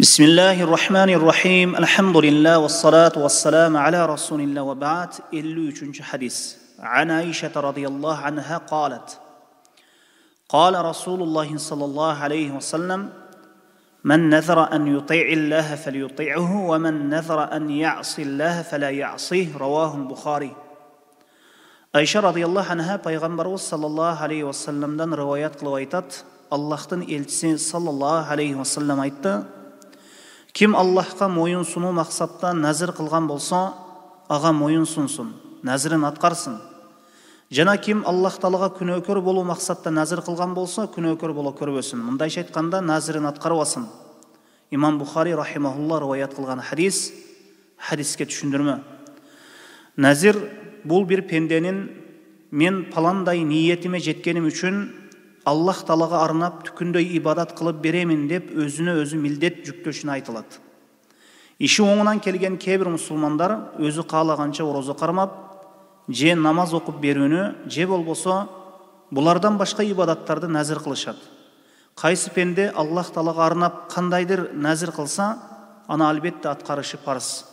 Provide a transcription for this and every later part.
Bismillahirrahmanirrahim. Elhamdülillah ve salatu ve selamu ala Resulillah ve ba'd. 53. hadis. An Aişe radıyallahu anha qalet. Qala Resulullah sallallahu aleyhi ve sellem: Men nezara en yuti'illaha felyuti'hu ve men nezara en ya'sillaha fela ya'sih. Ravahul Bukhari. Ayşe radıyallahu anha Peygamberimiz sallallahu aleyhi ve sellem'den rivayet kılıp aytat: Allah'tan elçisi sallallahu aleyhi ve sellem aytты: Kim Allah'a moyun sunu maqsadda nazir qilgan bolsa, ağa moyun sunsun, nazirin atqarsın. Jana kim Allah Taalaga күнөкөр болуу maqsadda nazir qilgan bolsa, күнөкөр боло көрбөсүн. Мындайча айтканда, назирин аткарбасын. Имам Бухари рахимахуллах риваят кылган hadisке түшүндүрмө. Назир бул бир пенденин мен паландай ниетиме жеткеним үчүн Allah Taalaga arnap tükünдөй ibadat kılıp beremin dep özüne özü mildet жүктөшүн айтылат. İşi оңунан келген кебир мусулмандар өзү каалаганча орозо кармап, же намаз окуп берүүнү, же болбосо булардан башка ибадаттарды назир кылышат. Кайсы пенде Allah Taalaga арнап кандайдыр назир кылса, аны албетте аткарышы парыз.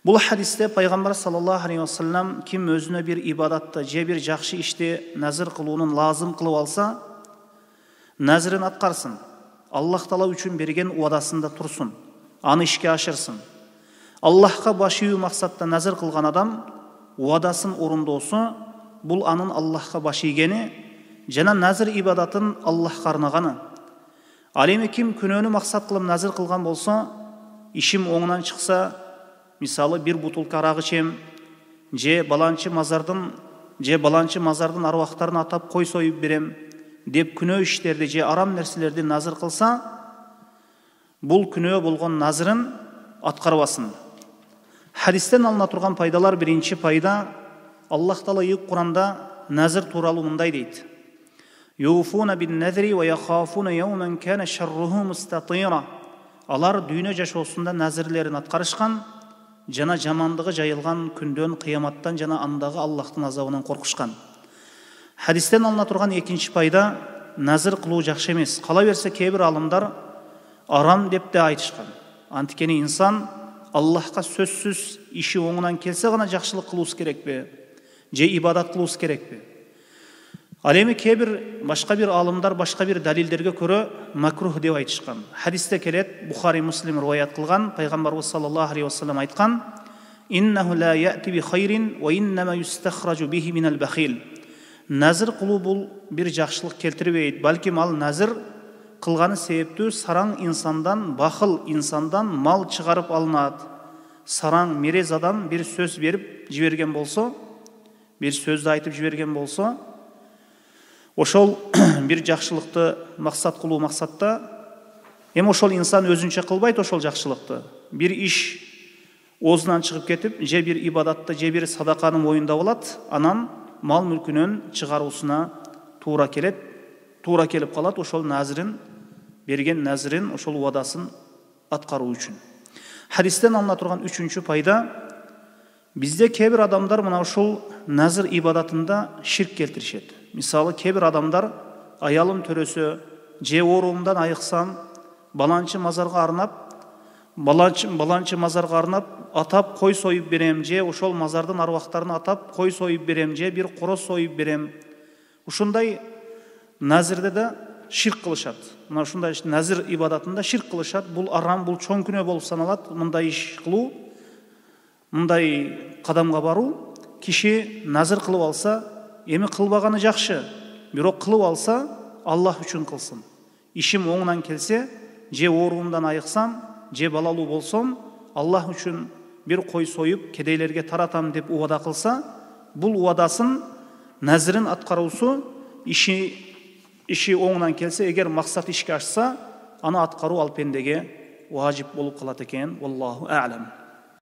Бұл hadiste Peygamber sallallahu aleyhi ve sellem kim özüne bir ibadatта же bir жақшы иште назир кылуунун лазым кылып алса, назирин аткарсын. Аллах Таала үчүн берген уадасында турсун, аны ишке ашырсын. Аллахка баш ийүү максатта назир кылган адам уадасын орундоосу, бул анын Аллахка баш ийгени жана назир ибадатын Аллахка арнаганы. Ал эми ким күнөөнү максат кылып назир кылган болсо, ишим оңунан чыкса, Misалы bir butulka araq içem, je balançı mazardın arvaqtarını atap koy soyup berem, dep күнөө işlerde je aram nerselerdi nazir kılsa, bul күнөө bolgon nazirin atkarбасын. Hadisten alına turgan paydalar birinci payda, Allah Taala ilk Kur'anda nazir turalı mınday deydi. Yufuna bin nazri ve yakhafuna yawman kana sharruhu mustatira. Alar dünya jaşoosunda nazirlerin atkarışkan, жана жамандыгы жайылган күндөн, кыяматтан жана андагы Аллахтын азабынан коркушкан. Hadisten алына турган экинчи пайда, назир кылуу жакшы эмес. Кала берсе кээ бир алымдар арам деп да айтышкан. Анткени инсан Аллахка сөзсүз иши оңунан келсе гана жакшылык кылуус керекпи? Же ибадат кылуус керекпи? Ал эми кээ бир башка бир алымдар башка бир далилдерге көрө макрух деп айтышкан. Hadiste келет, Бухари Муслим риваят кылган, Пайгамбарыбыз саллаллаху алейхи ва саллям айткан: "Иннаху ла я'ти би хайрин ва иннама юстахражу бихи минал бахил." Назир кылуу бул бир жакшылык келтирбейт, балким ал назир кылганы себептүү сараң инсандан, бахыл инсандан мал чыгарып алынат. Сараң мерез адам бир сөз берип жиберген болсо, бир сөздү айтып жиберген болсо, ошол бир жакшылыкты максат кылуу максатта, эми ошол инсан өзүнчө кылбайт ошол жакшылыкты. Бир иш оозунан чыгып кетип, же бир ибадатты, же бир садаканы моюндап алат, анан мал мүлкүнөн чыгаруусуна туура келип калат, ошол назирин берген назирин ошол уадасын аткаруу үчүн. Hadisten алына турган үчүнчү пайда, бизде кээ бир адамдар мына ушул назир ибадатында ширк келтиришет. Misалы кээ бир адамдар аялым төрөсө, же оорумдан айыксам, баланчы мазарга арнап атап кой союп берем, же ошол мазардын арвактарын атап кой союп берем, же бир короз союп берем. Ушундай назирде да ширк кылышат. Мына ушундай назир ибадатында ширк кылышат. Бул арам, бул чоң күнөө болуп саналат. Мындай иш кылуу, мындай кадамга баруу, киши назир кылып алса, эми кылбаганы жакшы, бирок кылып алса, Аллах үчүн кылсын. Ишим оңунан келсе, же оорумдан айыксам, же балалуу болсом, Аллах үчүн бир кой союп, кедейлерге таратам деп уада кылса, бул уадасын, назирин аткаруусу, иши оңунан келсе, эгер максат ишке ашса, аны аткаруу ал пендеге важип болуп калат экен. Wallahu a'lam.